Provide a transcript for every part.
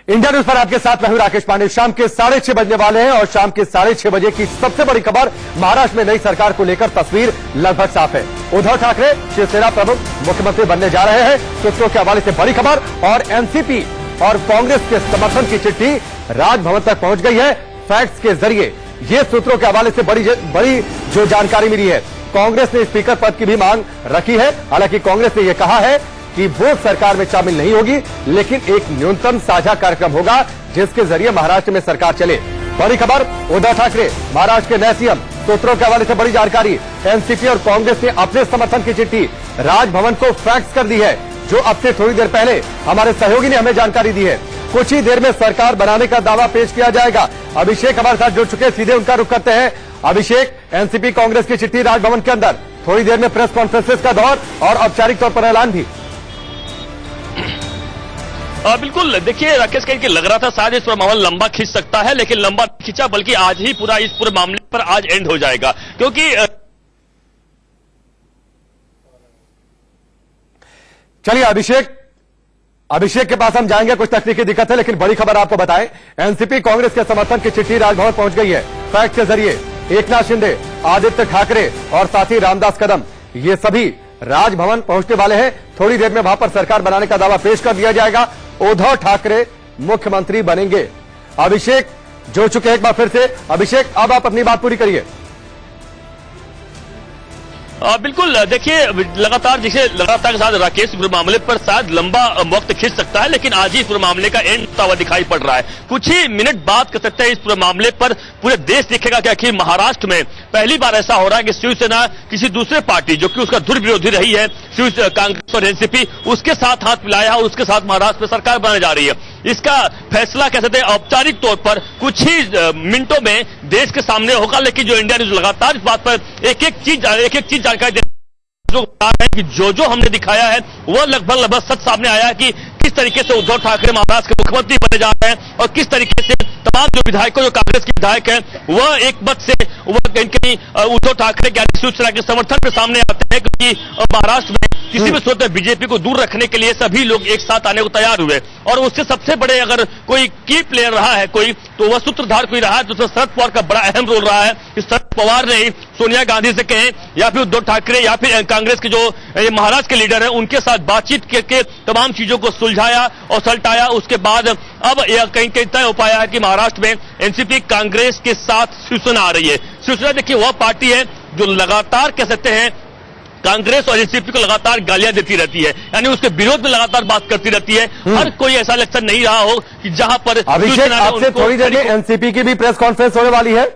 India news पर आपके साथ मैं हूं राकेश पांडे। शाम के 6:30 बजने वाले हैं और शाम के 6:30 बजे की सबसे बड़ी खबर, महाराष्ट्र में नई सरकार को लेकर तस्वीर लगभग साफ है। उद्धव ठाकरे शिवसेना प्रमुख मुख्यमंत्री बनने जा रहे हैं। सूत्रों के हवाले से बड़ी खबर और एनसीपी और कांग्रेस के समर्थन की चिट्ठी राजभवन तक पहुंच गई है। फैक्ट्स के जरिए ये सूत्रों के हवाले से बड़ी जो जानकारी मिली है। कांग्रेस ने स्पीकर पद की भी मांग रखी है। हालांकि कांग्रेस ने यह कहा है कि वो सरकार में शामिल नहीं होगी, लेकिन एक न्यूनतम साझा कार्यक्रम होगा जिसके जरिए महाराष्ट्र में सरकार चले। बड़ी खबर, उद्धव ठाकरे महाराष्ट्र के नए सीएम। सूत्रों के हवाले से बड़ी जानकारी, एनसीपी और कांग्रेस ने अपने समर्थन की चिट्ठी राजभवन को फैक्स कर दी है, जो अब से थोड़ी देर पहले हमारे सहयोगी ने हमें जानकारी दी है। कुछ ही देर में सरकार बनाने का दावा पेश किया जाएगा। अभिषेक हमारे साथ जुड़ चुके, सीधे उनका रुख करते हैं। अभिषेक, एनसीपी कांग्रेस की चिट्ठी राजभवन के अंदर, थोड़ी देर में प्रेस कॉन्फ्रेंसेस का दौर और औपचारिक तौर पर ऐलान भी। बिल्कुल, देखिए राकेश, कहीं कि लग रहा था शायद इस पर मामला लंबा खींच सकता है, लेकिन लंबा खींचा, बल्कि आज ही पूरा इस पूरे मामले पर आज एंड हो जाएगा। क्योंकि चलिए अभिषेक के पास हम जाएंगे, कुछ तकनीकी दिक्कत है, लेकिन बड़ी खबर आपको बताएं, एनसीपी कांग्रेस के समर्थन की चिट्ठी राजभवन पहुंच गई है। फैक्ट के जरिए एकनाथ शिंदे, आदित्य ठाकरे और साथी रामदास कदम, ये सभी राजभवन पहुंचने वाले हैं। थोड़ी देर में वहां पर सरकार बनाने का दावा पेश कर दिया जाएगा। उद्धव ठाकरे मुख्यमंत्री बनेंगे। अभिषेक जुड़ चुके हैं एक बार फिर से। अभिषेक, अब आप अपनी बात पूरी करिए। बिल्कुल, देखिए लगातार के साथ राकेश पूरे मामले पर शायद लंबा वक्त खींच सकता है, लेकिन आज ही पूरे मामले का एंड होता हुआ दिखाई पड़ रहा है। कुछ ही मिनट बात कर सकते हैं इस पूरे मामले पर। पूरे देश देखेगा कि आखिर महाराष्ट्र में पहली बार ऐसा हो रहा है कि शिवसेना किसी दूसरे पार्टी, जो कि उसका धुर विरोधी रही है, कांग्रेस और एनसीपी, उसके साथ हाथ मिलाया और उसके साथ महाराष्ट्र में सरकार बनाने जा रही है। इसका फैसला कह सकते हैं औपचारिक तौर पर कुछ ही मिनटों में देश के सामने होगा। लेकिन जो इंडिया न्यूज लगातार इस बात पर एक एक चीज जानकारी दे जो है कि जो हमने दिखाया है वह लगभग सच सामने आया है कि किस तरीके से उद्धव ठाकरे महाराष्ट्र के मुख्यमंत्री बने जा रहे हैं और किस तरीके से तमाम जो विधायकों, जो कांग्रेस के विधायक हैं, वह एक मत से कहीं उद्धव ठाकरे के शिवसेना के समर्थन में सामने आते हैं। क्योंकि महाराष्ट्र में किसी भी सूरत में बीजेपी को दूर रखने के लिए सभी लोग एक साथ आने को तैयार हुए। और उससे सबसे बड़े अगर कोई की प्लेयर रहा है कोई, तो वह सूत्रधार कोई रहा है, तो उसमें शरद पवार का बड़ा अहम रोल रहा है। शरद पवार ने सोनिया गांधी से कहें या फिर उद्धव ठाकरे या फिर कांग्रेस के जो महाराष्ट्र के लीडर हैं, उनके साथ बातचीत करके तमाम चीजों को सुलझाया और सलटाया। उसके बाद अब यह कहीं तय हो पाया है कि महाराष्ट्र में एनसीपी कांग्रेस के साथ शिवसेना आ रही है। शिवसेना देखिए वह पार्टी है जो लगातार कह सकते हैं कांग्रेस और एनसीपी को लगातार गालियां देती रहती है, यानी उसके विरोध में लगातार बात करती रहती है। हर कोई ऐसा इलेक्शन नहीं रहा हो कि जहां पर अभिषेक, आपसे थोड़ी देर में एनसीपी की भी प्रेस कॉन्फ्रेंस होने वाली है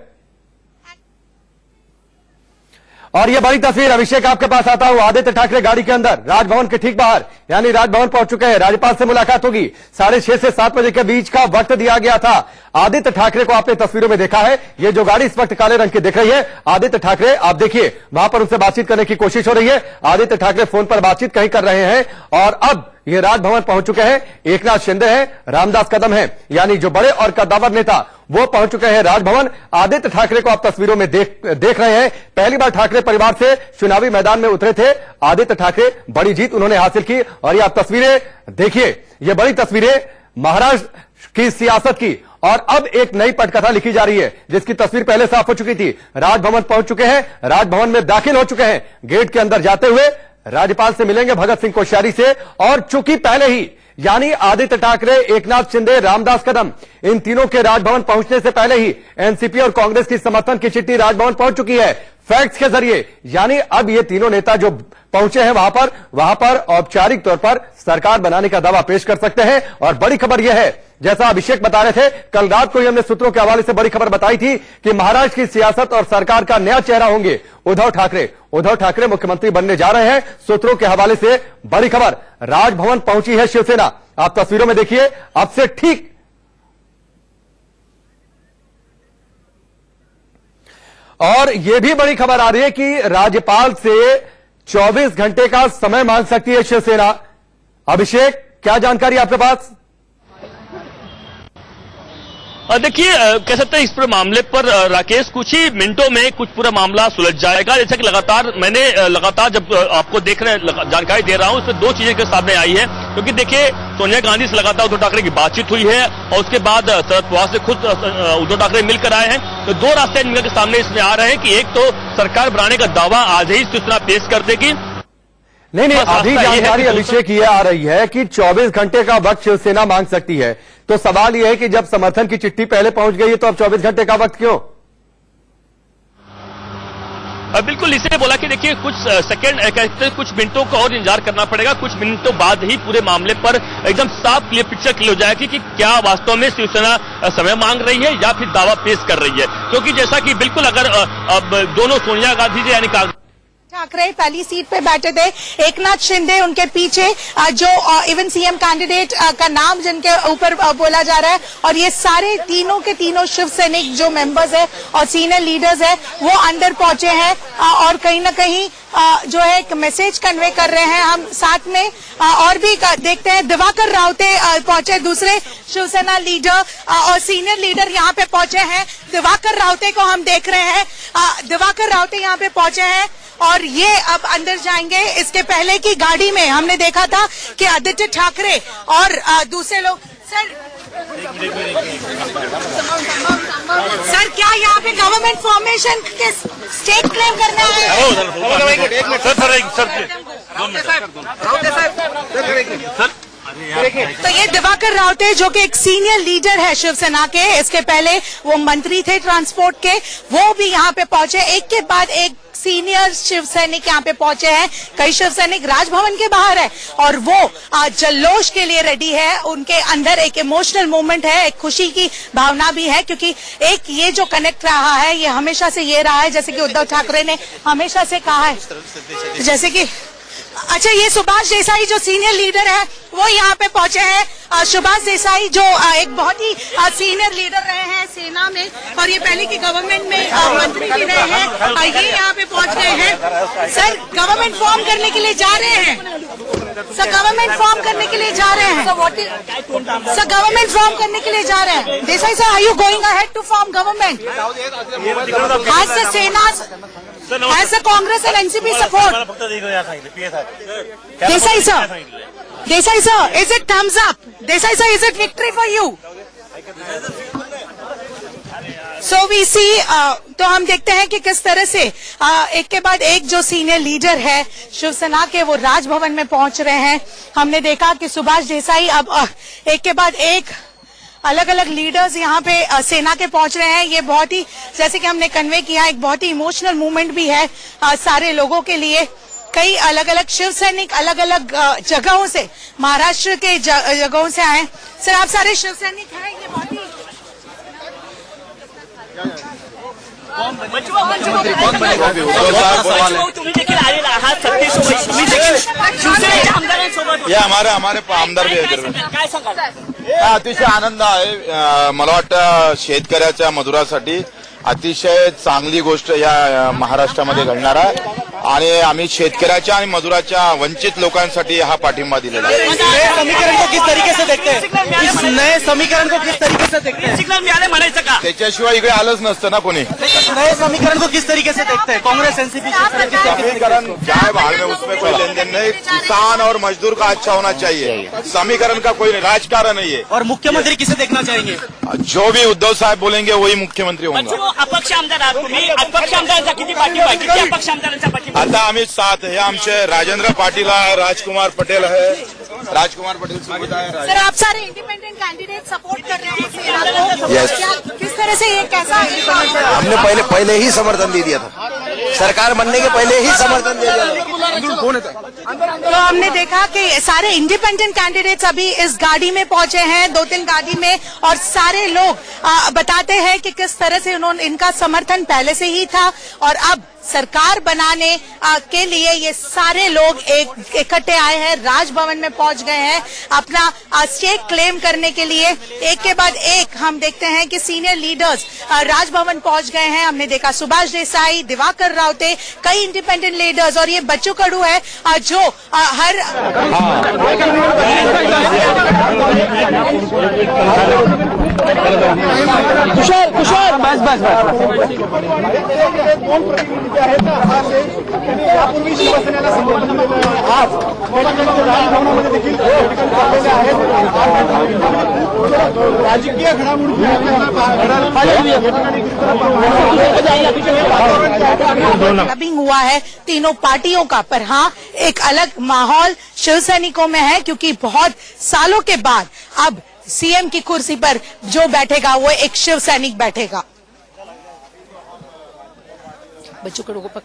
और ये बड़ी तस्वीर अभिषेक आपके पास आता हूं। आदित्य ठाकरे गाड़ी के अंदर, राजभवन के ठीक बाहर, यानी राजभवन पहुंच चुके हैं। राज्यपाल से मुलाकात होगी। 6:30 से 7 बजे के बीच का वक्त दिया गया था। आदित्य ठाकरे को आपने तस्वीरों में देखा है। ये जो गाड़ी इस वक्त काले रंग की दिख रही है, आदित्य ठाकरे, आप देखिए वहां पर उनसे बातचीत करने की कोशिश हो रही है। आदित्य ठाकरे फोन पर बातचीत कहीं कर रहे हैं और अब ये राजभवन पहुंच चुके हैं। एकनाथ शिंदे हैं, रामदास कदम हैं, यानी जो बड़े और कद्दावर नेता, वो पहुंच चुके हैं राजभवन। आदित्य ठाकरे को आप तस्वीरों में देख रहे हैं। पहली बार ठाकरे परिवार से चुनावी मैदान में उतरे थे आदित्य ठाकरे। बड़ी जीत उन्होंने हासिल की और ये आप तस्वीरें देखिए, ये बड़ी तस्वीरें महाराष्ट्र की सियासत की। और अब एक नई पटकथा लिखी जा रही है, जिसकी तस्वीर पहले साफ हो चुकी थी। राजभवन पहुंच चुके हैं, राजभवन में दाखिल हो चुके हैं। गेट के अंदर जाते हुए राज्यपाल से मिलेंगे, भगत सिंह कोश्यारी से। और चूंकि पहले ही, यानी आदित्य ठाकरे, एकनाथ शिंदे, रामदास कदम, इन तीनों के राजभवन पहुंचने से पहले ही एनसीपी और कांग्रेस की समर्थन की चिट्ठी राजभवन पहुंच चुकी है फैक्ट्स के जरिए। यानी अब ये तीनों नेता जो पहुंचे हैं वहां पर औपचारिक तौर पर सरकार बनाने का दावा पेश कर सकते हैं। और बड़ी खबर यह है, जैसा अभिषेक बता रहे थे, कल रात को ही हमने सूत्रों के हवाले से बड़ी खबर बताई थी कि महाराष्ट्र की सियासत और सरकार का नया चेहरा होंगे उद्धव ठाकरे। उद्धव ठाकरे मुख्यमंत्री बनने जा रहे हैं। सूत्रों के हवाले से बड़ी खबर, राजभवन पहुंची है शिवसेना। आप तस्वीरों में देखिए, अब से ठीक और यह भी बड़ी खबर आ रही है कि राज्यपाल से 24 घंटे का समय मांग सकती है शिवसेना। अभिषेक, क्या जानकारी आपके पास? देखिए कह सकते हैं इस पूरे मामले पर राकेश कुछ ही मिनटों में कुछ पूरा मामला सुलझ जाएगा। जैसा कि लगातार जब आपको देख रहे जानकारी दे रहा हूं, इसमें दो चीजें के सामने आई है। क्योंकि देखिए सोनिया गांधी से लगातार उद्धव ठाकरे की बातचीत हुई है और उसके बाद शरद पवार से खुद उद्धव ठाकरे मिलकर आए हैं। तो दो रास्ते इनके सामने इसमें आ रहे हैं कि एक तो सरकार बनाने का दावा आज ही शिवसेना पेश कर देगी। नहीं, अभी जानकारी अभिषेक ये आ रही है कि 24 घंटे का वक्त शिवसेना मांग सकती है। तो सवाल यह है कि जब समर्थन की चिट्ठी पहले पहुंच गई है तो अब 24 घंटे का वक्त क्यों? बिल्कुल, इसलिए बोला कि देखिए कुछ सेकंड कुछ मिनटों का और इंतजार करना पड़ेगा। कुछ मिनटों बाद ही पूरे मामले पर एकदम साफ क्लियर पिक्चर क्लियर हो जाएगी कि क्या वास्तव में शिवसेना समय मांग रही है या फिर दावा पेश कर रही है। क्योंकि जैसा कि बिल्कुल अगर अब दोनों सोनिया गांधी जी यानी ठाकरे पहली सीट पे बैठे थे, एकनाथ शिंदे उनके पीछे जो इवन सीएम कैंडिडेट का नाम जिनके ऊपर बोला जा रहा है, और ये सारे तीनों के तीनों शिव सैनिक जो मेंबर्स है और सीनियर लीडर्स है वो अंदर पहुंचे हैं और कहीं ना कहीं जो है एक मैसेज कन्वे कर रहे हैं। हम साथ में और भी देखते हैं, दिवाकर रावते पहुंचे, दूसरे शिवसेना लीडर और सीनियर लीडर यहाँ पे पहुंचे हैं। दिवाकर रावते को हम देख रहे हैं, दिवाकर रावते यहाँ पे पहुंचे हैं और ये अब अंदर जाएंगे। इसके पहले की गाड़ी में हमने देखा था कि आदित्य ठाकरे और दूसरे लोग। सर क्या यहाँ पे गवर्नमेंट फॉर्मेशन के स्टेट क्लेम करना है? तो ये दिवाकर रावते जो कि एक सीनियर लीडर है शिवसेना के, इसके पहले वो मंत्री थे ट्रांसपोर्ट के, वो भी यहाँ पे पहुंचे। एक के बाद एक सीनियर शिव सैनिक यहाँ पे पहुंचे हैं। कई शिव सैनिक राजभवन के बाहर है और वो जल्लोष के लिए रेडी है। उनके अंदर एक इमोशनल मोमेंट है, एक खुशी की भावना भी है, क्योंकि एक ये जो कनेक्ट रहा है ये हमेशा से ये रहा है, जैसे कि उद्धव ठाकरे ने हमेशा से कहा है। जैसे कि अच्छा, ये सुभाष देसाई जो सीनियर लीडर है वो यहाँ पे पहुंचे हैं। सुभाष देसाई जो एक बहुत ही सीनियर लीडर रहे हैं सेना में और ये पहले की गवर्नमेंट में मंत्री भी रहे हैं, ये यहाँ पे पहुंच गए हैं। सर गवर्नमेंट फॉर्म करने के लिए जा रहे हैं, सर गवर्नमेंट फॉर्म करने के लिए जा रहे हैं, सर गवर्नमेंट फॉर्म करने के लिए जा रहे हैं। Desai sir, are you going ahead to form government? Has the Sena, has the Congress and NCP support? Desai sir, Desai sir, is it thumbs up? Desai sir, is it victory for you? So we see, तो हम देखते हैं कि किस तरह से एक के बाद एक जो सीनियर लीडर है शिवसेना के वो राजभवन में पहुंच रहे हैं। हमने देखा कि सुभाष देसाई अब एक के बाद एक अलग अलग लीडर्स यहाँ पे सेना के पहुंच रहे हैं। ये बहुत ही, जैसे कि हमने कन्वे किया, एक बहुत ही इमोशनल मूवमेंट भी है सारे लोगों के लिए। कई अलग अलग शिव सैनिक अलग अलग जगहों से, महाराष्ट्र के जगहों से आए। सर आप सारे शिव सैनिक हैं, ये बहुत ही हे हमारे आमदार बी आहेत। अतिशय आनंद आहे। मला वाटतं शेतकऱ्याच्या मजुरासाठी अतिशय चांगली गोष्ट या महाराष्ट्रामध्ये घडणार आहे आणि आम्ही शेतकऱ्याच्या आणि मजुराच्या वंचित लोकांसाठी हा पाठिंबा दिलेला आहे। नए समीकरण को किस तरीके से देखते हैं? इस नए समीकरण को किस तरीके से देखते हैं? सिग्नल मिळाले म्हणायचं का? त्याच्याशिवाय इकडे आलंच नसतं ना कोणी। नए समीकरण को किस तरीके से देखते हैं? कांग्रेस एनसीपी समीकरण क्या भाग में उसमें कोई लेन देन नहीं। किसान और मजदूर का अच्छा होना चाहिए, समीकरण का कोई राजकारण नहीं है। और मुख्यमंत्री किसे देखना चाहेंगे? जो भी उद्धव साहेब बोलेंगे वही मुख्यमंत्री होंगे। अपक्ष आमदार आहात तुम्ही, अपक्ष आमदारांचा किती पाठिंबा, किती अपक्ष आमदारांचा पाठिंबा? आता आम्ही साथ हे आमचे राजेंद्र पाटील आहे, राजकुमार पटेल है, राजकुमार पटेल सोबत आहे। सर आप सारे इंडिपेंडेंट कैंडिडेट सपोर्ट कर रहे हैं सेना को? Yes. किस तरह से ये कैसा है? हमने पहले ही समर्थन दे दिया था, सरकार बनने के पहले ही समर्थन दे दिया। तो हमने देखा कि सारे इंडिपेंडेंट कैंडिडेट्स अभी इस गाड़ी में पहुंचे हैं, 2-3 गाड़ी में, और सारे लोग बताते हैं कि किस तरह से उन्होंने, इनका समर्थन पहले से ही था और अब सरकार बनाने के लिए ये सारे लोग इकट्ठे आए हैं, राजभवन में पहुंच गए हैं अपना स्टेट क्लेम करने के लिए। एक के बाद एक हम देखते हैं कि सीनियर लीडर्स राजभवन पहुंच गए हैं। हमने देखा सुभाष देसाई, दिवाकर रावते, कई इंडिपेंडेंट लीडर्स, और ये बच्चू कडू है जो हर कुशल बस बस बस दोन प्रतिनिधी आहेत त्यांनी यापूर्वी शिवसेनेला संबोधन आज राजभवनामध्ये देखील राजकीय घडामोडी क्लबिंग हुआ है तीनों पार्टियों का, पर हाँ एक अलग माहौल शिव सैनिकों में है क्योंकि बहुत सालों के बाद अब सीएम की कुर्सी पर जो बैठेगा वो एक शिव सैनिक बैठेगा। बच्चों को पकड़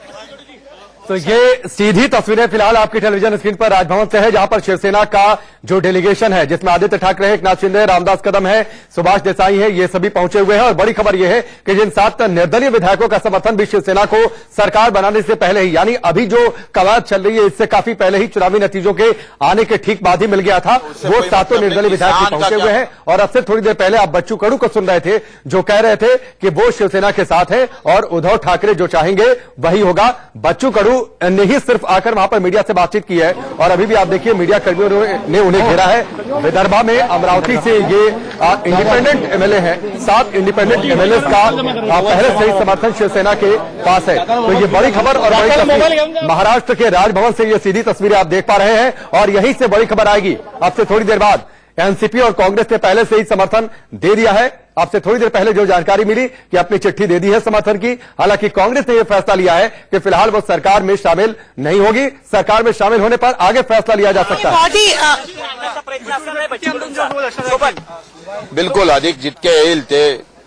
तो ये सीधी तस्वीरें फिलहाल आपकी टेलीविजन स्क्रीन पर राजभवन से है, जहां पर शिवसेना का जो डेलीगेशन है जिसमें आदित्य ठाकरे, एकनाथ शिंदे, रामदास कदम है, सुभाष देसाई है, ये सभी पहुंचे हुए हैं। और बड़ी खबर यह है कि जिन 7 निर्दलीय विधायकों का समर्थन भी शिवसेना को सरकार बनाने से पहले ही, यानी अभी जो कवायद चल रही है इससे काफी पहले ही, चुनावी नतीजों के आने के ठीक बाद ही मिल गया था, वो 7 निर्दलीय विधायक भी पहुंचे हुए हैं। और अब से थोड़ी देर पहले आप बच्चू कडू को सुन रहे थे जो कह रहे थे कि वो शिवसेना के साथ है और उद्धव ठाकरे जो चाहेंगे वही होगा। बच्चू कडू ने ही सिर्फ आकर वहां पर मीडिया से बातचीत की है और अभी भी आप देखिए मीडिया कर्मियों ने उन्हें घेरा है। विदर्भा में अमरावती से ये इंडिपेंडेंट एमएलए हैं, 7 इंडिपेंडेंट एमएलए का पहले से ही समर्थन शिवसेना के पास है। तो ये बड़ी खबर और बड़ी तस्वीर महाराष्ट्र के राजभवन से ये सीधी तस्वीरें आप देख पा रहे हैं और यहीं से बड़ी खबर आएगी। अब से थोड़ी देर बाद एनसीपी और कांग्रेस ने पहले से ही समर्थन दे दिया है। आपसे थोड़ी देर पहले जो जानकारी मिली कि अपनी चिट्ठी दे दी है समर्थन की। हालांकि कांग्रेस ने यह फैसला लिया है कि फिलहाल वो सरकार में शामिल नहीं होगी। सरकार में शामिल होने पर आगे फैसला लिया जा सकता है। बिलकुल अधिक जितके येईल ते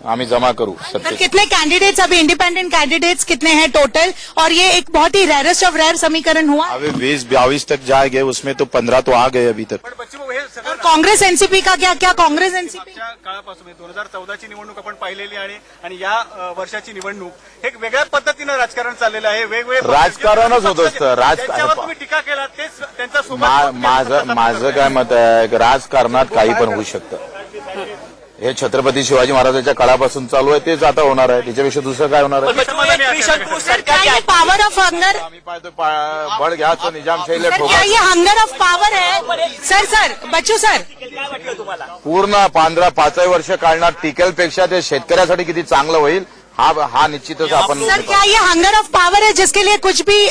आम्ही जमा करू। सर कितने कैंडिडेट्स अभी इंडिपेंडेंट कैंडिडेट्स कितने हैं टोटल, और ये एक बहुत ही रेयरेस्ट ऑफ रेयर समीकरण हुआ। अभी 20-22 तक जाएंगे, उसमें तो 15 तो आ गए अभी तक। और काँग्रेस एनसीपी का क्या काँग्रेस एनसीपी काळापासून 2014ची निवडणूक आपण पाहिलेली आणि या वर्षाची निवडणूक एक वेगळ्या पद्धतीनं राजकारण चाललेलं आहे। वेगवेगळे राजकारणच होत असतं। राजकारण तुम्ही टीका केला तेच त्यांचा माझं काय मत आहे की राजकारणात काही पण होऊ शकतं। हे छत्रपती शिवाजी महाराजांच्या काळापासून चालू आहे, तेच आता होणार आहे। त्याच्यापेक्षा दुसरं काय होणार आहे? पावर ऑफ हंगर आम्ही पाहतो बळ घ्यायचं निजामशाहीला क्या ये हंगर ऑफ पावर है? सर बच्चू सर पूर्ण 15-5 वर्ष काढणार टिकेलपेक्षा ते शेतकऱ्यासाठी किती चांगलं होईल हा निश्चितच आपण। सर क्या ये हंगर ऑफ पावर है जिसके लिए कुछ भी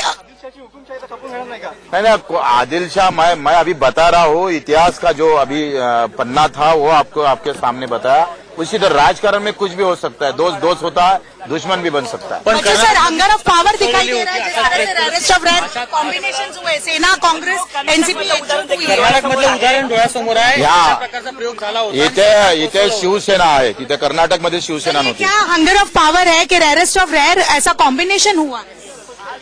नहीं आदिल शाह मैं अभी बता रहा हूँ इतिहास का जो अभी पन्ना था वो आपको आपके सामने बताया। उसी तरह राजकारण में कुछ भी हो सकता है, दोस्त होता है, दुश्मन भी बन सकता है। पर सर हंगर ऑफ पावर दिखाई दे रहा है जिस तरह से रेयरेस्ट ऑफ रेयर कॉम्बिनेशन्स हुए, सेना काँग्रेस एनसीपी कर्नाटकमधलं उदाहरण डोळ्यासमोर आहे। या प्रकारचा प्रयोग झाला होता। इथे शिवसेना आहे, तिथे कर्नाटकमध्ये शिवसेना नव्हती। क्या हंगर ऑफ पावर है कि रेयरेस्ट ऑफ रेयर ऐसा कॉम्बिनेशन हुआ?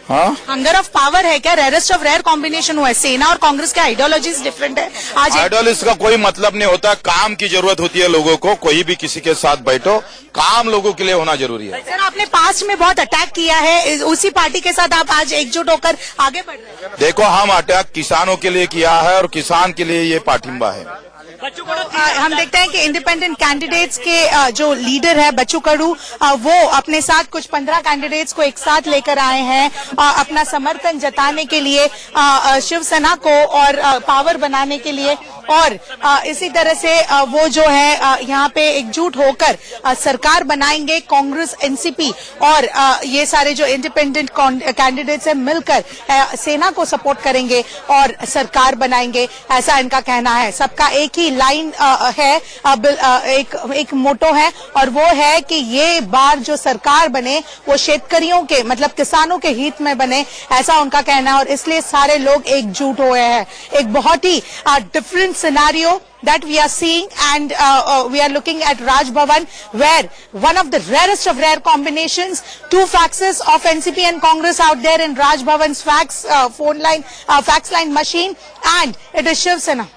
हाँ हंगर ऑफ पावर है क्या? रेयरेस्ट ऑफ रेयर कॉम्बिनेशन हुआ है। सेना और कांग्रेस के आइडियोलॉजीज डिफरेंट है। आज आइडियोलॉजी का कोई मतलब नहीं होता, काम की जरूरत होती है लोगों को। कोई भी किसी के साथ बैठो, काम लोगों के लिए होना जरूरी है। सर आपने पास्ट में बहुत अटैक किया है, उसी पार्टी के साथ आप आज एकजुट होकर आगे बढ़ रहे हैं। देखो हम अटैक किसानों के लिए किया है और किसान के लिए ये पाठिंबा है। हम देखते हैं कि इंडिपेंडेंट कैंडिडेट्स के जो लीडर है बच्चू कडू, वो अपने साथ कुछ 15 कैंडिडेट्स को एक साथ लेकर आए हैं अपना समर्थन जताने के लिए शिवसेना को और पावर बनाने के लिए। और इसी तरह से वो जो है यहाँ पे एकजुट होकर सरकार बनाएंगे। कांग्रेस एनसीपी और ये सारे जो इंडिपेंडेंट कैंडिडेट्स हैं मिलकर सेना को सपोर्ट करेंगे और सरकार बनाएंगे, ऐसा इनका कहना है। सबका एक ही लाइन है, एक मोटो है और वो है कि ये बार जो सरकार बने वो शेतकरियों के मतलब किसानों के हित में बने, ऐसा उनका कहना है। और इसलिए सारे लोग एकजुट हुए हैं। एक बहुत ही different scenario that we are seeing and we are looking at Raj Bhavan where one of the rarest of rare combinations, two faxes of NCP and Congress out there in Raj Bhavan's fax line machine, and it is Shiv Sena.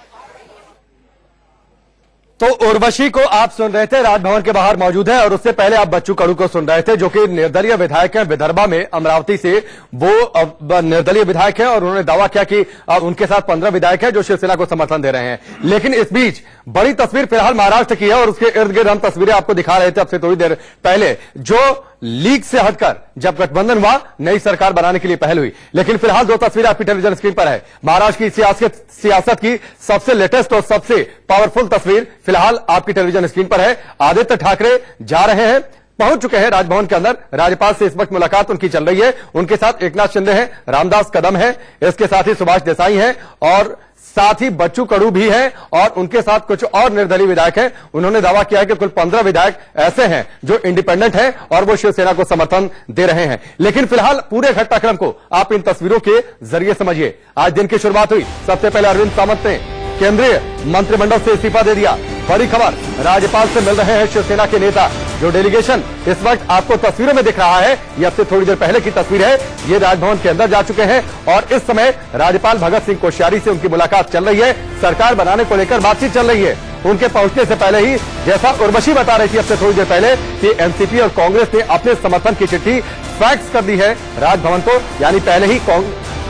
तो उर्वशी को आप सुन रहे थे, राजभवन के बाहर मौजूद है। और उससे पहले आप बच्चू कडू को सुन रहे थे जो कि निर्दलीय विधायक हैं विदर्भा में अमरावती से। वो निर्दलीय विधायक हैं और उन्होंने दावा किया कि उनके साथ 15 विधायक हैं जो शिवसेना को समर्थन दे रहे हैं। लेकिन इस बीच बड़ी तस्वीर फिलहाल महाराष्ट्र की है और उसके इर्द गिर्द हम तस्वीरें आपको दिखा रहे थे अब से थोड़ी देर पहले, जो लीग से हटकर जब गठबंधन हुआ नई सरकार बनाने के लिए पहल हुई। लेकिन फिलहाल 2 तस्वीरें आपकी टेलीविजन स्क्रीन पर है। महाराष्ट्र की सियासत की सबसे लेटेस्ट और सबसे पावरफुल तस्वीर फिलहाल आपकी टेलीविजन स्क्रीन पर है। आदित्य ठाकरे जा रहे हैं पहुंच चुके हैं राजभवन के अंदर। राज्यपाल से इस वक्त मुलाकात उनकी चल रही है। उनके साथ एकनाथ शिंदे हैं, रामदास कदम है, इसके साथ ही सुभाष देसाई हैं और साथ ही बच्चू कडू भी हैं और उनके साथ कुछ और निर्दलीय विधायक हैं। उन्होंने दावा किया है कि कुल 15 विधायक ऐसे हैं जो इंडिपेंडेंट हैं और वो शिवसेना को समर्थन दे रहे हैं। लेकिन फिलहाल पूरे घटनाक्रम को आप इन तस्वीरों के जरिए समझिए। आज दिन की शुरुआत हुई, सबसे पहले अरविंद सावंत ने केंद्रीय मंत्रिमंडल से इस्तीफा दे दिया। बड़ी खबर, राज्यपाल से मिल रहे हैं शिवसेना के नेता। जो डेलीगेशन इस वक्त आपको तस्वीरों में दिख रहा है, ये अब से थोड़ी देर पहले की तस्वीर है। ये राजभवन के अंदर जा चुके हैं और इस समय राज्यपाल भगत सिंह कोश्यारी से उनकी मुलाकात चल रही है। सरकार बनाने को लेकर बातचीत चल रही है। उनके पहुंचने से पहले ही, जैसा उर्वशी बता रही थी अब से थोड़ी देर पहले, कि एनसीपी और कांग्रेस ने अपने समर्थन की चिट्ठी फैक्स कर दी है राजभवन को। यानी पहले ही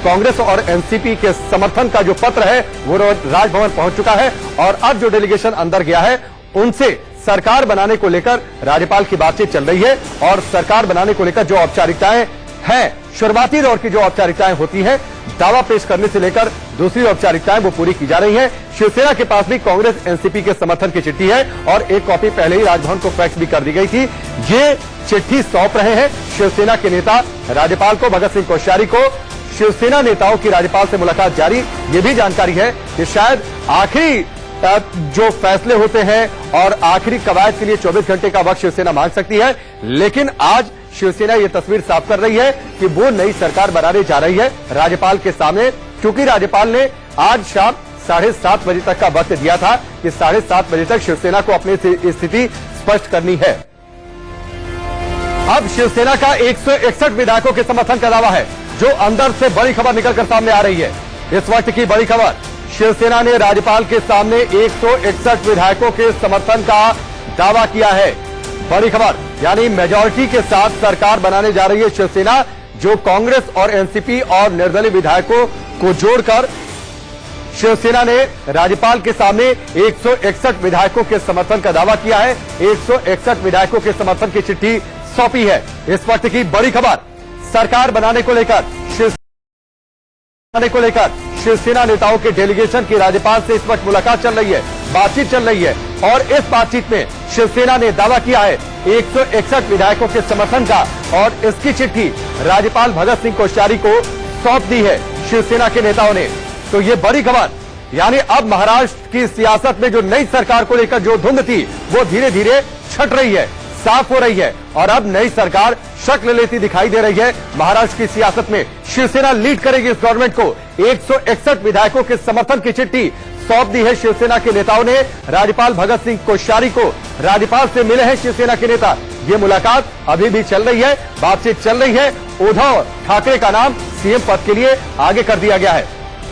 कांग्रेस और एनसीपी के समर्थन का जो पत्र है वो राजभवन पहुंच चुका है और अब जो डेलीगेशन अंदर गया है उनसे सरकार बनाने को लेकर राज्यपाल की बातचीत चल रही है। और सरकार बनाने को लेकर जो औपचारिकताएं हैं, शुरुआती दौर की जो औपचारिकताएं होती हैं, दावा पेश करने से लेकर दूसरी औपचारिकताएं वो पूरी की जा रही हैं। शिवसेना के पास भी कांग्रेस एनसीपी के समर्थन की चिट्ठी है और एक कॉपी पहले ही राजभवन को फैक्स भी कर दी गई थी। ये चिट्ठी सौंप रहे हैं शिवसेना के नेता राज्यपाल को, भगत सिंह कोश्यारी को। शिवसेना नेताओं की राज्यपाल से मुलाकात जारी। ये भी जानकारी है कि शायद आखिरी जो फैसले होते हैं और आखिरी कवायद के लिए 24 घंटे का वक्त शिवसेना मांग सकती है। लेकिन आज शिवसेना ये तस्वीर साफ कर रही है कि वो नई सरकार बनाने जा रही है राज्यपाल के सामने, क्योंकि राज्यपाल ने आज शाम 7:30 बजे तक का वक्त दिया था कि 7:30 बजे तक शिवसेना को अपनी स्थिति स्पष्ट करनी है। अब शिवसेना का 161 विधायकों के समर्थन का दावा है, जो अंदर से बड़ी खबर निकलकर सामने आ रही है। इस वक्त की बड़ी खबर, शिवसेना ने राज्यपाल के सामने 161 विधायकों के समर्थन का दावा किया है। बड़ी खबर, यानी मेजॉरिटी के साथ सरकार बनाने जा रही है शिवसेना, जो कांग्रेस और एनसीपी और निर्दलीय विधायकों को जोड़कर शिवसेना ने राज्यपाल के सामने 161 विधायकों के समर्थन का दावा किया है। 161 विधायकों के समर्थन की चिट्ठी सौंपी है। इस वक्त की बड़ी खबर, सरकार बनाने को लेकर शिवसेना नेताओं के डेलीगेशन की राज्यपाल से इस वक्त मुलाकात चल रही है, बातचीत चल रही है। और इस बातचीत में शिवसेना ने दावा किया है 161 विधायकों के समर्थन का और इसकी चिट्ठी राज्यपाल भगत सिंह कोश्यारी को सौंप दी है शिवसेना के नेताओं ने। तो ये बड़ी खबर, यानी अब महाराष्ट्र की सियासत में जो नई सरकार को लेकर जो धुंध थी वो धीरे धीरे छट रही है, साफ हो रही है और अब नई सरकार शक्ल लेती दिखाई दे रही है। महाराष्ट्र की सियासत में शिवसेना लीड करेगी इस गवर्नमेंट को। 161 विधायकों के समर्थन की चिट्ठी सौंप दी है शिवसेना के नेताओं ने राज्यपाल भगत सिंह कोश्यारी को। राज्यपाल से मिले हैं शिवसेना के नेता। ये मुलाकात अभी भी चल रही है, बातचीत चल रही है। उद्धव ठाकरे का नाम सीएम पद के लिए आगे कर दिया गया है।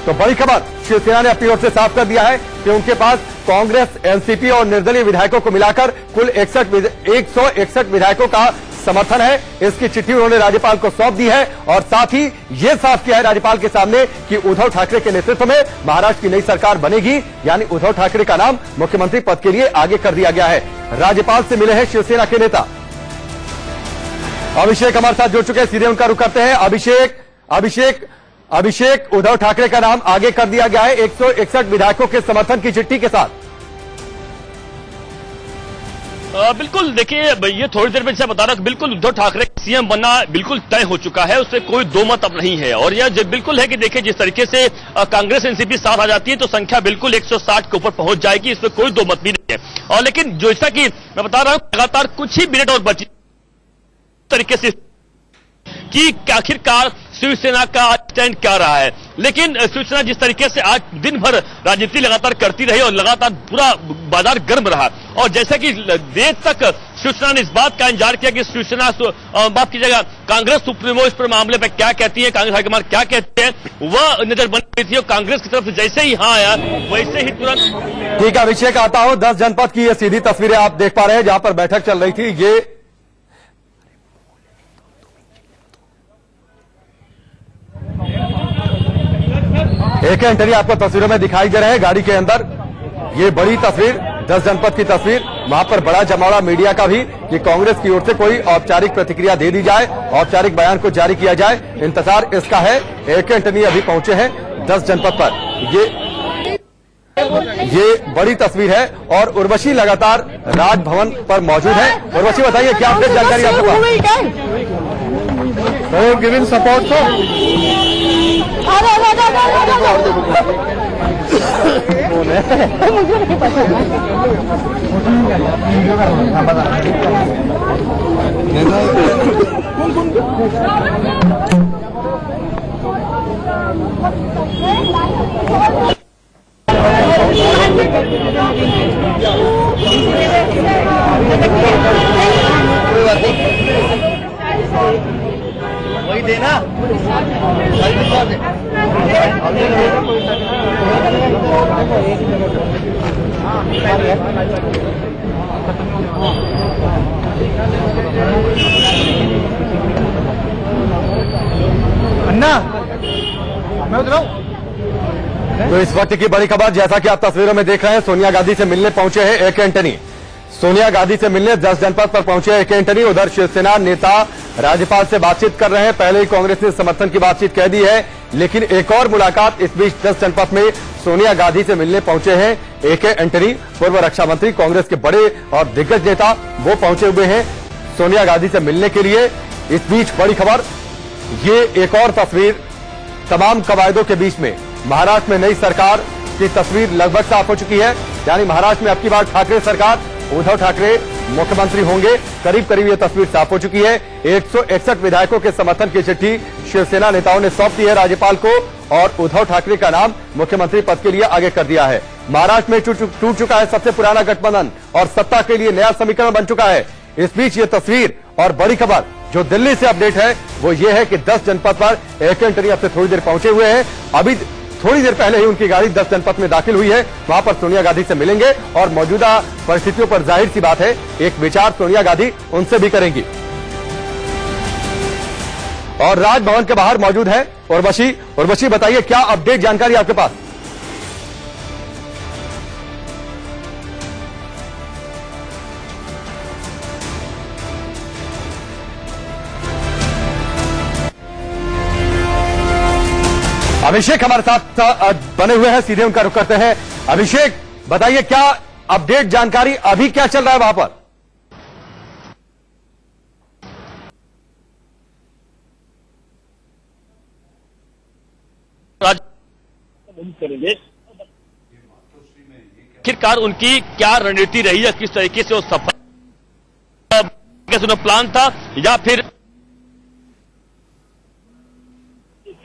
तो बड़ी खबर, शिवसेना ने अपनी ओर से साफ कर दिया है कि उनके पास कांग्रेस, एनसीपी और निर्दलीय विधायकों को मिलाकर कुल 161 विधायकों का समर्थन है। इसकी चिट्ठी उन्होंने राज्यपाल को सौंप दी है और साथ ही यह साफ किया है राज्यपाल के सामने कि उद्धव ठाकरे के नेतृत्व में महाराष्ट्र की नई सरकार बनेगी, यानी उद्धव ठाकरे का नाम मुख्यमंत्री पद के लिए आगे कर दिया गया है। राज्यपाल से मिले हैं शिवसेना के नेता। अभिषेक हमारे साथ जुड़ चुके हैं, सीधे उनका रुख करते हैं। अभिषेक, उद्धव ठाकरे का नाम आगे कर दिया गया है 161 विधायकों के समर्थन की चिट्ठी के साथ। बिल्कुल, देखिए ये थोड़ी देर में जैसा बता रहा, बिल्कुल उद्धव ठाकरे सीएम बनना बिल्कुल तय हो चुका है, उससे कोई दो मत अब नहीं है। और यह बिल्कुल है कि देखिए जिस तरीके से कांग्रेस एनसीपी साथ आ जाती है तो संख्या बिल्कुल 160 के ऊपर पहुंच जाएगी, इसमें कोई दो मत भी नहीं है। और लेकिन जैसा कि मैं बता रहा हूं, लगातार कुछ ही मिनट और बची तरीके से कि आखिरकार शिवसेना का स्टैंड क्या रहा है। लेकिन शिवसेना जिस तरीके से आज दिन भर राजनीति लगातार करती रही और लगातार पूरा बाजार गर्म रहा, और जैसे कि देर तक शिवसेना ने इस बात का इंतजार किया कि शिवसेना बात कीजिएगा कांग्रेस सुप्रीमो इस पर मामले पर क्या कहती है, कांग्रेस हाईकमान क्या कहते हैं, वह नजर बन रही थी। और कांग्रेस की तरफ से जैसे ही हाँ आया वैसे ही तुरंत। ठीक है अभिषेक, आता हूं 10 जनपद की ये सीधी तस्वीरें आप देख पा रहे हैं जहां पर बैठक चल रही थी। ये एक इंटरव्यू आपको तस्वीरों में दिखाई दे रहे हैं गाड़ी के अंदर। ये बड़ी तस्वीर 10 जनपद की तस्वीर, वहां पर बड़ा जमावड़ा मीडिया का भी कि कांग्रेस की ओर से कोई औपचारिक प्रतिक्रिया दे दी जाए, औपचारिक बयान को जारी किया जाए, इंतजार इसका है। एक एंटनी अभी पहुंचे हैं 10 जनपद पर। ये ये बड़ी तस्वीर है और उर्वशी लगातार राजभवन पर मौजूद है। उर्वशी बताइए क्या अपडेट जानकारी आपके पास? गिविंग सपोर्ट वही देना अन्ना मैं उतरा हूं। तो इस वक्त की बड़ी खबर, जैसा कि आप तस्वीरों में देख रहे हैं, सोनिया गांधी से मिलने पहुंचे हैं ए के एंटनी। सोनिया गांधी से मिलने 10 जनपद पर पहुंचे ए के एंटनी। उधर शिवसेना नेता राज्यपाल से बातचीत कर रहे हैं। पहले ही कांग्रेस ने समर्थन की बातचीत कह दी है, लेकिन एक और मुलाकात इस बीच 10 जनपद में सोनिया गांधी से मिलने पहुंचे हैं ए के एंटनी। पूर्व रक्षा मंत्री, कांग्रेस के बड़े और दिग्गज नेता वो पहुंचे हुए हैं सोनिया गांधी से मिलने के लिए। इस बीच बड़ी खबर, ये एक और तस्वीर तमाम कवायदों के बीच में महाराष्ट्र में नई सरकार की तस्वीर लगभग साफ हो चुकी है। यानी महाराष्ट्र में अब की बार ठाकरे सरकार, उद्धव ठाकरे मुख्यमंत्री होंगे। करीब करीब ये तस्वीर साफ हो चुकी है। 161 विधायकों के समर्थन की चिट्ठी शिवसेना नेताओं ने सौंप दी है राज्यपाल को और उद्धव ठाकरे का नाम मुख्यमंत्री पद के लिए आगे कर दिया है। महाराष्ट्र में टूट चुका है सबसे पुराना गठबंधन और सत्ता के लिए नया समीकरण बन चुका है। इस बीच ये तस्वीर और बड़ी खबर जो दिल्ली से अपडेट है वो ये है कि 10 जनपद पर ए के एंटनी अब से थोड़ी देर पहुंचे हुए हैं। अभी थोड़ी देर पहले ही उनकी गाड़ी 10 जनपद में दाखिल हुई है। वहां पर सोनिया गांधी से मिलेंगे और मौजूदा परिस्थितियों पर जाहिर सी बात है एक विचार सोनिया गांधी उनसे भी करेंगी। और राजभवन के बाहर मौजूद है उर्वशी। उर्वशी बताइए क्या अपडेट जानकारी आपके पास? अभिषेक हमारे साथ बने हुए हैं, सीधे उनका रुख करते हैं। अभिषेक बताइए क्या अपडेट जानकारी, अभी क्या चल रहा है वहां पर? आखिरकार उनकी क्या रणनीति रही है, किस तरीके से वो सफल प्लान था या फिर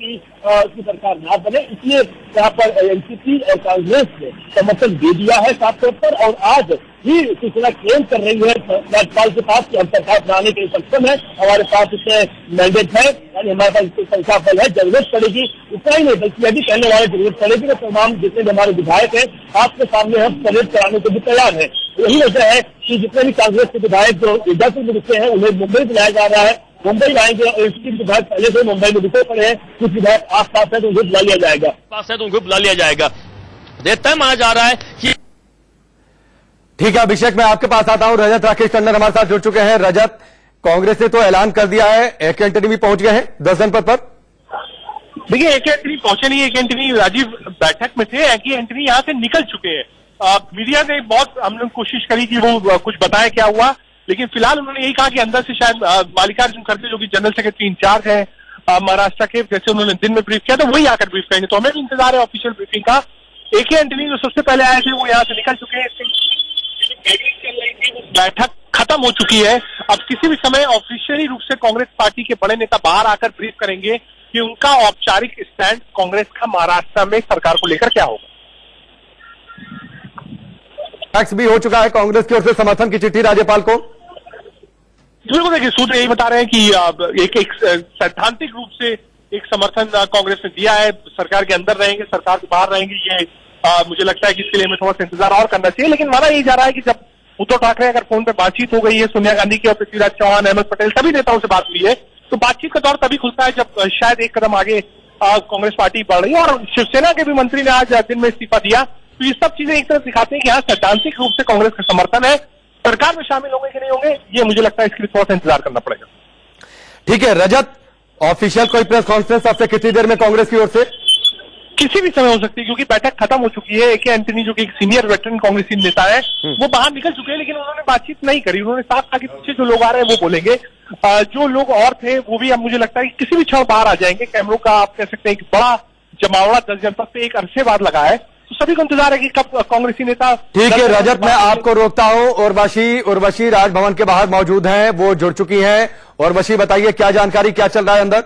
की सरकार ना बने, इसलिए यहाँ पर एनसीपी और कांग्रेस ने समर्थन दे दिया है साफ तौर पर। और आज ही सूचना क्लेम कर रही है राज्यपाल के पास कि हम सरकार बनाने के लिए सक्षम है, हमारे पास इसमें मैंडेट है, यानी हमारे पास इसकी संख्या बल है। जरूरत पड़ेगी उतना ही नहीं बल्कि यदि कहने वाले जरूरत पड़ेगी तो तमाम जितने भी हमारे विधायक हैं आपके सामने हम परेड कराने को भी तैयार है। यही वजह है कि जितने भी कांग्रेस के विधायक जो जयपुर में रुके हैं उन्हें मुंबई बुलाया जा रहा है। मुंबई आएंगे और इसकी विधायक पहले से मुंबई में रुके पड़े हैं, कुछ विधायक आस पास है तो उनको बुला लिया जाएगा। पास है तो उनको बुला लिया जाएगा। तय माना जा रहा है कि ठीक है अभिषेक, मैं आपके पास आता हूं। रजत राकेश टंडन हमारे साथ जुड़ चुके हैं। रजत, कांग्रेस ने तो ऐलान कर दिया है, ए के एंटनी भी पहुंच गए हैं 10 जनपद पर। देखिए ए के एंटनी पहुंचे नहीं, ए के एंटनी राजीव बैठक में थे, ए के एंटनी यहाँ से निकल चुके हैं। मीडिया ने बहुत हमने कोशिश करी कि वो कुछ बताए क्या हुआ, लेकिन फिलहाल उन्होंने यही कहा कि अंदर से शायद मल्लिकार्जुन खड़गे जो कि जनरल सेक्रेटरी इंचार्ज है महाराष्ट्र के, जैसे उन्होंने दिन में ब्रीफ किया तो वही आकर ब्रीफ करेंगे। तो हमें भी इंतजार है ऑफिशियल ब्रीफिंग का। ए के एंटनी जो सबसे पहले आए थे वो यहाँ से निकल चुके हैं। बैठक खत्म हो चुकी है। अब किसी भी समय ऑफिशियली रूप से कांग्रेस पार्टी के बड़े नेता बाहर आकर ब्रीफ करेंगे कि उनका औपचारिक स्टैंड कांग्रेस का महाराष्ट्र में सरकार को लेकर क्या होगा। टैक्स भी हो चुका है कांग्रेस की ओर से समर्थन की चिट्ठी राज्यपाल को। बिल्कुल, देखिए सूत्र यही बता रहे हैं कि एक सैद्धांतिक रूप से एक समर्थन कांग्रेस ने दिया है। सरकार के अंदर रहेंगे, सरकार के बाहर रहेंगे, ये मुझे लगता है कि इसके लिए हमें थोड़ा सा इंतजार और करना चाहिए। लेकिन माना यही जा रहा है कि जब उद्धव ठाकरे अगर फोन पे बातचीत हो गई है सोनिया गांधी की और पृथ्वीराज चौहान, अहमद पटेल सभी नेताओं से बात हुई है, तो बातचीत का दौर तभी खुलता है जब शायद एक कदम आगे कांग्रेस पार्टी बढ़ रही है। और शिवसेना के भी मंत्री ने आज दिन में इस्तीफा दिया, तो ये सब चीजें एक तरफ दिखाते हैं कि यहाँ सैद्धांतिक रूप से कांग्रेस का समर्थन है। सरकार में शामिल होंगे कि नहीं होंगे ये मुझे लगता है इसके लिए थोड़ा सा इंतजार करना पड़ेगा। ठीक है रजत, ऑफिशियल कोई प्रेस कॉन्फ्रेंस आपसे कितनी देर में कांग्रेस की ओर से? किसी भी समय हो सकती है, क्योंकि बैठक खत्म हो चुकी है। AK एंटनी जो कि एक सीनियर वेटरन कांग्रेसी नेता है, वो बाहर निकल चुके हैं, लेकिन उन्होंने बातचीत नहीं करी। उन्होंने साफ कहा कि पीछे जो लोग आ रहे हैं वो बोलेंगे। जो लोग और थे वो भी अब मुझे लगता है कि किसी भी क्षण बाहर आ जाएंगे। कैमरों का आप कह सकते हैं एक बड़ा जमावड़ा 10 जनपद पे एक अरसे बाद लगा है, तो सभी को इंतजार है कि कब कांग्रेसी नेता। ठीक है रजत, मैं आपको रोकता हूं। उर्वशी राजभवन के बाहर मौजूद हैं, वो जुड़ चुकी हैं। उर्वशी बताइए क्या जानकारी, क्या चल रहा है अंदर?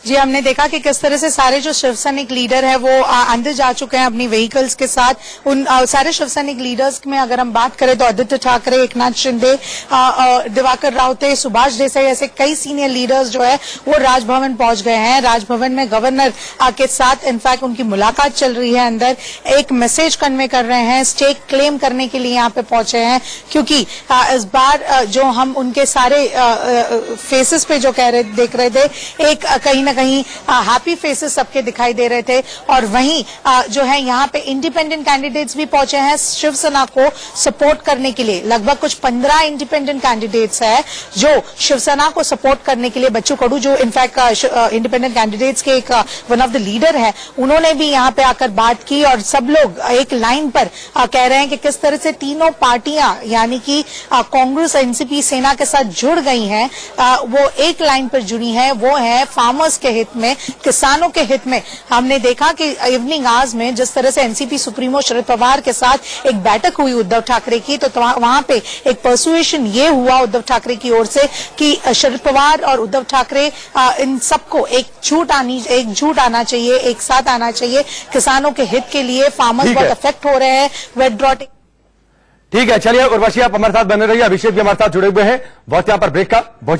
जी, हमने देखा कि किस तरह से सारे जो शिव सैनिक लीडर है वो अंदर जा चुके हैं अपनी व्हीकल्स के साथ। उन सारे शिव सैनिक लीडर्स में अगर हम बात करें तो आदित्य ठाकरे, एकनाथ शिंदे, दिवाकर रावते, सुभाष देसाई ऐसे कई सीनियर लीडर्स जो है वो राजभवन पहुंच गए हैं। राजभवन में गवर्नर के साथ इनफैक्ट उनकी मुलाकात चल रही है। अंदर एक मैसेज कन्वे कर रहे हैं, स्टेक क्लेम करने के लिए यहाँ पे पहुंचे हैं, क्योंकि इस बार जो हम उनके सारे फेसेस पे जो देख रहे थे, एक कहीं ना कहीं हैप्पी फेसेस सबके दिखाई दे रहे थे। और वहीं जो है यहाँ पे इंडिपेंडेंट कैंडिडेट्स भी पहुंचे हैं शिवसेना को सपोर्ट करने के लिए। लगभग कुछ 15 इंडिपेंडेंट कैंडिडेट्स है जो शिवसेना को सपोर्ट करने के लिए। बच्चू कडू जो इनफैक्ट इंडिपेंडेंट कैंडिडेट्स के एक वन ऑफ द लीडर है, उन्होंने भी यहाँ पे आकर बात की और सब लोग एक लाइन पर कह रहे हैं कि किस तरह से तीनों पार्टियां यानी कि कांग्रेस, एनसीपी, सेना के साथ जुड़ गई हैं। वो एक लाइन पर जुड़ी है, वो है फार्मर्स के हित में, किसानों के हित में। हमने देखा कि इवनिंग आवर्स में जिस तरह से एनसीपी सुप्रीमो शरद पवार के साथ एक बैठक हुई उद्धव ठाकरे की, तो वहां पे एक परसुएशन ये हुआ उद्धव ठाकरे की ओर से कि शरद पवार और उद्धव ठाकरे इन सबको एकजुट आना चाहिए, एक साथ आना चाहिए किसानों के हित के लिए। फार्मर्स बहुत अफेक्ट हो रहे हैं वेट ड्रॉट। ठीक है, चलिए उर्वशी आप हमारे साथ बने रहिए। अभिषेक भी हमारे साथ जुड़े हुए हैं। बहुत यहां पर ब्रेक का बहुत